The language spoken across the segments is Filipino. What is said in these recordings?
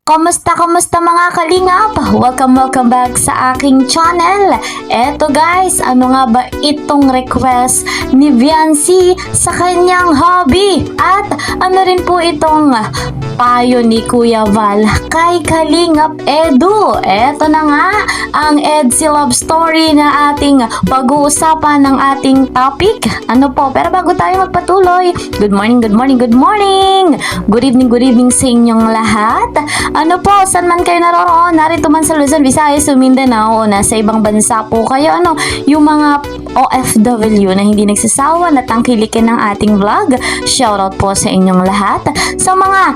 Kamusta mga kalingap? Welcome back sa aking channel. Eto guys, ano nga ba itong request ni Viancy sa kanyang hobby? At ano rin po itong payo ni Kuya Val kay Kalingap Edu? Eto na nga ang Edsy Love Story na ating pag-uusapan ng ating topic. Ano po? Pero bago tayo magpatuloy, good morning. Good evening sa inyong lahat. Ano po, saan man kayo naroroon, narito man sa Luzon, Visayas, Mindanao, o nasa ibang bansa po kayo, yung mga OFW na hindi nagsasawa na tangkilikin ng ating vlog, shoutout po sa inyong lahat. Sa mga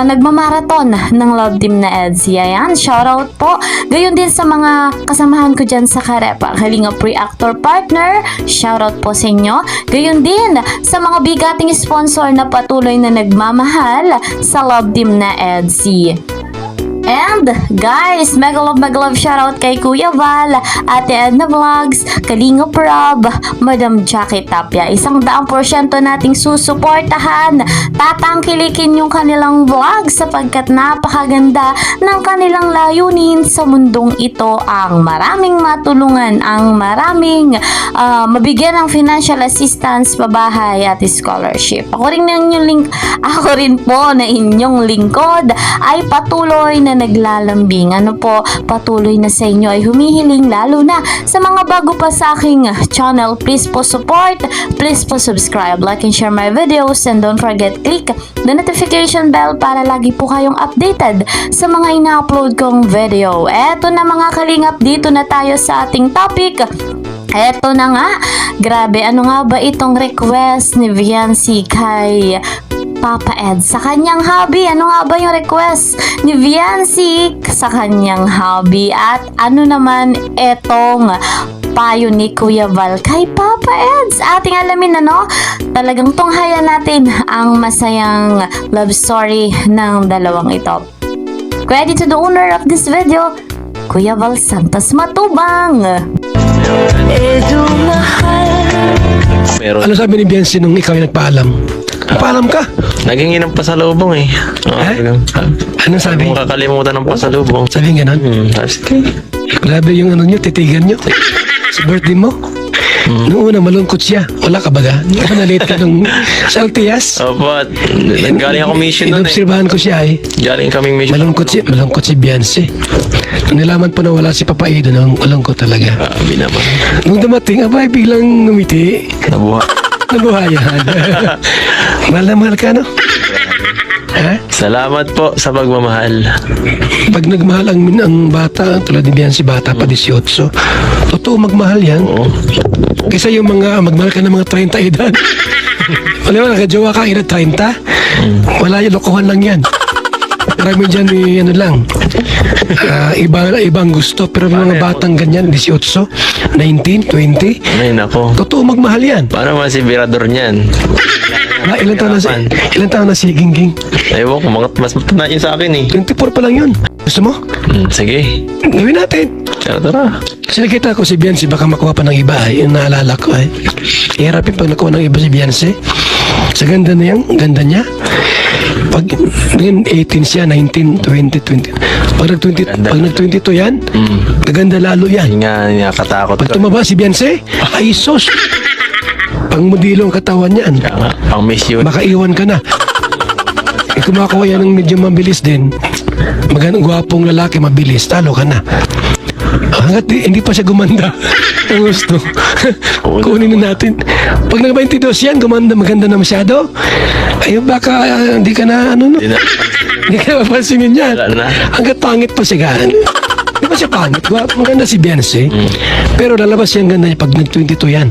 nagmamarathon ng Love Team na Edsy, ayan, shoutout po. Gayon din sa mga kasamahan ko dyan sa Karepa, Kalingap Reactor Partner, shoutout po sa inyo. Gayon din sa mga bigating sponsor na patuloy na nagmamahal sa Love Team na Edsy. And guys, mega love shoutout kay Kuya Val, Ate Edna Vlogs, Kalingap Rob, Madam Jackie Tapia. 100% nating susuportahan, tatangkilikin yung kanilang vlog sapagkat napakaganda ng kanilang layunin sa mundong ito, ang maraming matulungan, ang maraming mabigyan ng financial assistance, pabahay at scholarship. Ako rin po na inyong lingkod ay patuloy na naglalambing. Patuloy na sa inyo ay humihiling, lalo na sa mga bago pa sa aking channel. Please po support, please po subscribe, like and share my videos, and don't forget click the notification bell para lagi po kayong updated sa mga ina-upload kong video. Eto na mga kalingap, dito na tayo sa ating topic. Eto na nga, grabe, ano nga ba itong request ni Viancy kay Papa Ed sa kanyang hobby? Ano nga ba yung request ni Viancy sa kanyang hobby? At ano naman etong payo ni Kuya Val kay Papa Eds? Ating alamin talagang tunghayan natin ang masayang love story ng dalawang ito. Credit to the owner of this video, Kuya Val Santos Matubang. Edu mahal. Pero ano sabi ni Viancy nung ikaw ay nagpaalam? Paalam ka? Naging ng pasalubong eh. Ano sabi? Kung kakalimutan ng pasalubong. Sabi nga nun? Okay. Grabe yung nyo, titigan nyo. Sa birthday mo? Noong una, malungkot siya. Wala ka baga? Nalate ka nung sa Altias? Opo, galing ako mission nun eh. Inobserbahan ko siya eh. Galing kaming mission. Malungkot si Viancy. Nung nilaman po na wala si Papa Edo, malungkot talaga. Grabe naman. Nung dumating, abay, biglang ngumiti. Nabuhayan. Mahal na mahal ka, no? Ha? Salamat po sa pagmamahal. Pag nagmahal ang bata, tulad ni Viancy, bata pa 18, totoo magmahal yan. Oo. Kaysa yung mga magmahal ka ng mga 30 edad. Wala mo, nakajowa ka, edad 30. Wala yung lokohan lang yan. Marami dyan ibang gusto, pero mga batang ganyan, 18, 19, 20. Ay, nako. Totoo magmahal yan. Paano man si Virador niyan? Ilan taon na si Gingging? Ewan ko, mas matanda yun sa akin eh. 24 pa lang yun. Gusto mo? Sige. Gawin natin. Tara. Kasi nakita ko si Viancy, baka makuha pa ng iba ay, yung naalala ko ay. Iharapin pag nakuha ng iba si Viancy. Sa ganda na yan, ganda niya. Pag 18 siya, 19, 20. Pag nag-22 yan, gaganda lalo yan. Hindi nga katakot Pag ko. tumaba si Viancy, ay sos. Pang modelo ang katawan niyan. Pang miss yun. Makaiwan ka na. Kung makakuha yan ng medyo mabilis din, magandang gwapong lalaki, mabilis, talo ka na. Hanggat hindi pa siya gumanda ang gusto. Kunin na natin. Pag nag-22 yan, maganda na masyado. Ay, baka hindi ka na, hindi ka mapansinin yan. Hanggat pangit pa siya. Di ba siya pangit? Maganda si Viancy. Pero lalabas yung ganda niya pag nag-22 yan.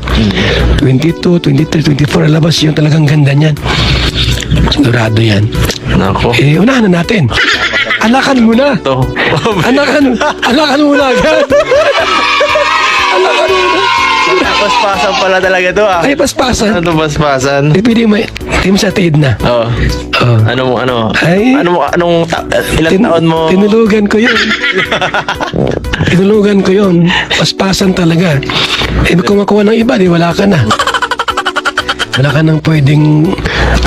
22, 23, 24, lalabas yung talagang ganda niyan. Sigurado yan. Nako. Unahan na natin. Anakan mo na. Ito. Anakan mo na agad. Anakan mo na. Paspasan pala talaga to ah. Ay, paspasan. Ano to paspasan? Pwede mo, team sa TID na. Oo. Ay. Ilang taon mo? Tinulugan ko yun. Paspasan talaga. Kung makuha ng iba, di wala ka na. Wala ka nang pwedeng,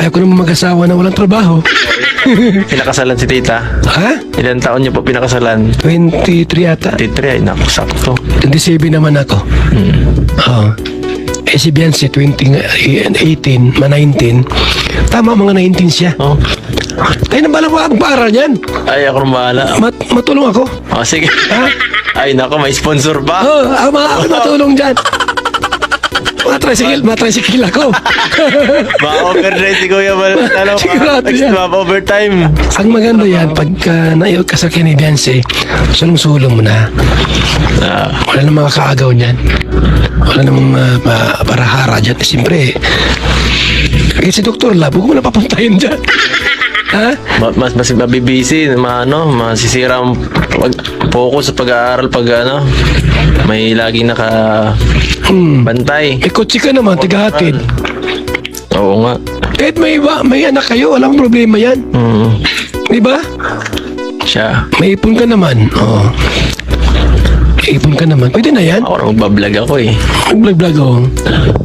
ayaw ko naman mag-asawa na walang trabaho. Pinakasalan si tita. Ha? Ilan taon niyo po pinakasalan? 23 yata. 23, ay naku, sakto. 27 naman ako. Oo. Eh si Beyonce, 18, 19. Tama, mga 19 siya. Oh. Tayo na bala mo akong paaral yan. Ay, ako nang bahala. Matulong ako. Oh, sige. Ha? Ay, naku, may sponsor pa. Oo, ako matulong dyan. Matricycle ako. Ma-overnight si Kuya Val. Ano, Sigurado yan. ma-overtime. Ang maganda yan, pagka naiog ka sa akin ni Beyonce, sulong-sulong mo na. Wala namang makakaagaw niyan. Wala namang parahara dyan. Siyempre, kasi si Dr. Lab, huwag mo na papuntahin dyan. Ha? Mas mabibisi, masisira ang focus sa pag-aaral pag may laging nakabantay. Eh, kotse ka naman, tigahatid. Oo nga. Kahit may anak kayo, walang problema yan. Di ba? Siya. May ipon ka naman. Oo. Ipon ka naman. Pwede na yan. Ako na magbablog ako eh. Mag-vlog ako.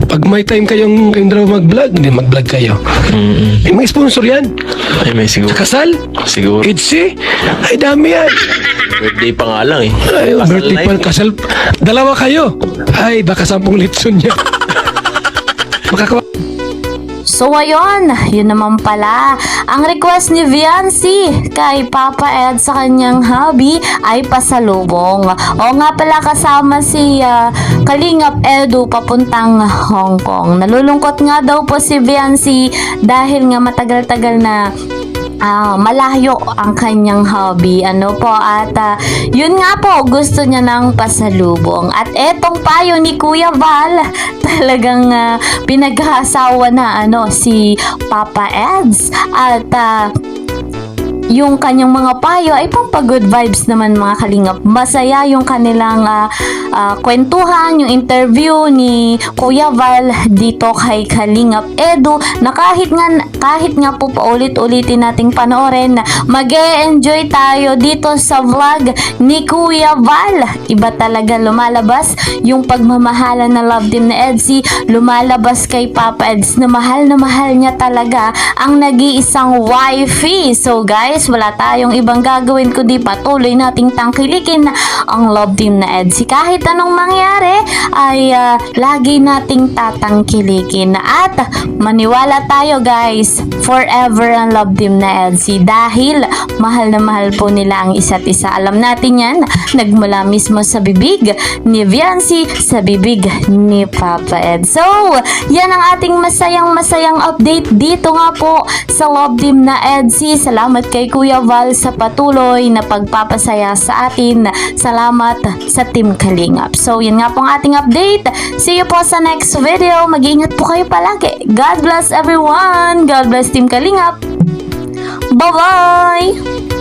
Pag may time kayong dalawa mag-vlog, hindi mag-vlog kayo. May mga sponsor yan. Ay, may siguro. Kasal? Siguro. Itzy? Ay, dami yan. Birthday pa nga lang eh. Ay, Kasal birthday na pa, eh. kasal. Dalawa kayo. Ay, baka 10 litson niya. Makakawa. So ayun, yun naman pala. Ang request ni Viancy kay Papa Ed sa kanyang hobby ay pasalubong. O nga pala, kasama si Kalingap Edu papuntang Hong Kong. Nalulungkot nga daw po si Viancy dahil nga matagal-tagal na malayo ang kanyang hobby. At yun nga po, gusto niya ng pasalubong. At etong payo ni Kuya Val, talagang pinaghasawa na si Papa Eds. At yung kanyang mga payo ay pang good vibes naman, mga kalingap. Masaya yung kanilang kwentuhan, yung interview ni Kuya Val dito kay Kalingap Edu, na kahit nga po paulit-ulitin nating panoorin, mag-e-enjoy tayo dito sa vlog ni Kuya Val. Iba talaga lumalabas yung pagmamahalan na love team na Edsy, lumalabas kay Papa Eds na mahal niya talaga ang nag-iisang wifey. So guys, wala tayong ibang gagawin kundi patuloy nating tangkilikin ang love team na Edsy. Kahit anong mangyari ay lagi nating tatangkilikin. At maniwala tayo guys, forever ang love team na Edsy dahil mahal na mahal po nila ang isa't isa. Alam natin yan, nagmula mismo sa bibig ni Viancy, sa bibig ni Papa Ed. So, yan ang ating masayang update dito nga po sa love team na Edsy. Salamat kay Kuya Val sa patuloy na pagpapasaya sa atin. Salamat sa Team Kalingap. So, yun nga po ang ating update. See you po sa next video. Mag-iingat po kayo palagi. God bless everyone. God bless Team Kalingap. Bye-bye!